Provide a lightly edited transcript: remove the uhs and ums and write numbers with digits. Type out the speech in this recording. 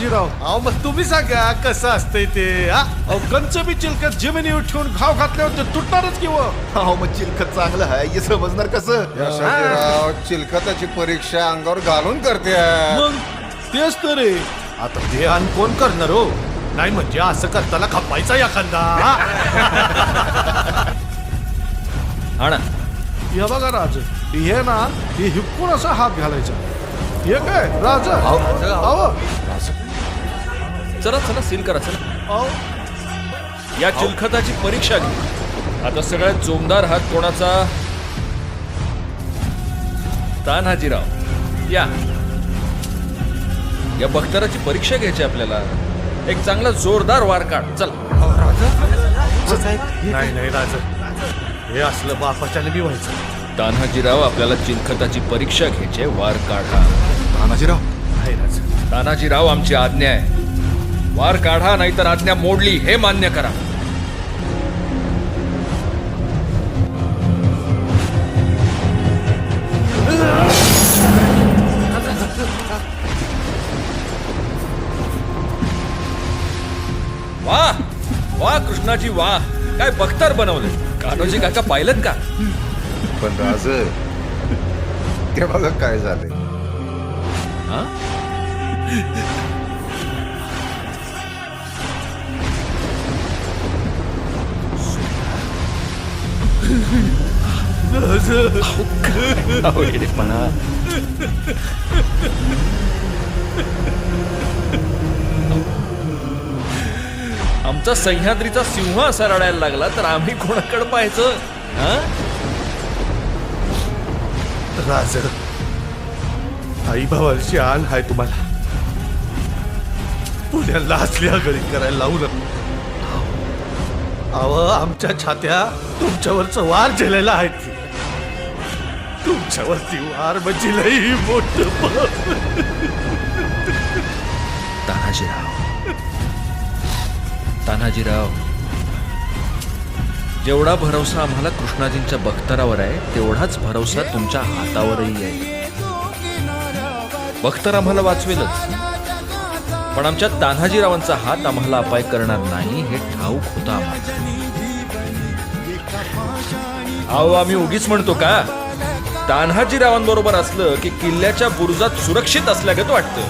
तानाजीराव. अहो मग तुम्ही सांगा कसं असतंय ते हा? अहो कंच बी चिलकत जमिनीवर ठेवून घाव घातल्यावर ते तुटणारच किंवा. अहो मग चिलखत चांगलं आहे हे समजणार कसं? राव चिलखताची परीक्षा अंगावर घालून करते मग तेच तर आहे. आता ते आणि कोण करणार हो? नाही म्हणजे असं करताना खपायचा एखादा हा? हा ना. हे बघा राज, हे ना हे हिपकून असा हात घालायचा. हे काय राज? अहो चला चला सील करा चला. अहो या चिलखताची परीक्षा घे. आता सगळ्यात जोमदार हात कोणाचा? तान्हाजीराव या बख्तराची परीक्षा घ्यायची आपल्याला. एक चांगला जोरदार वार काढ चल. नाही नाही राज, हे असलं बापाच्याने बी व्हायचं. तान्हाजीराव आपल्याला चिलखताची परीक्षा घ्यायची आहे. वार काढा. तानाजीराव नाही राज. तान्हाजीराव आमची आज्ञा आहे. वार काढा नाहीतर आज्ञा मोडली हे मान्य करा. वाह वाह कृष्णाजी वाह, काय बख्तर बनवले. कान्होजी काका पाहिलं का? पण राज ते बघा काय झालंय. हा? आमचा सह्याद्रीचा सिंह असा रडायला लागला तर आम्ही कोणाकडे पाहायचं? हा? राज, आई भावाची आण हाय तुम्हाला. पुण्याला असल्या गळीत करायला लावू नका. अव आमच्या छात्या तुमच्यावरच वार झेलेला आहेत. तुमच्यावरती वार म्हणजे लई मोठं पाप. तान्हाजीराव जेवढा भरोसा आम्हाला कृष्णाजींच्या बख्तरावर आहे तेवढाच भरोसा तुमच्या हातावरही आहे. बख्तर आम्हाला वाचवेलच, पण आमच्या तान्हाजीरावांचा हात आम्हाला अपाय करणार नाही हे ठाऊक होतं आम्हाला. अहो आम्ही उगीच म्हणतो का? तान्हाजीरावांबरोबर असलं की किल्ल्याच्या बुरुजात सुरक्षित असल्यागत वाटतं.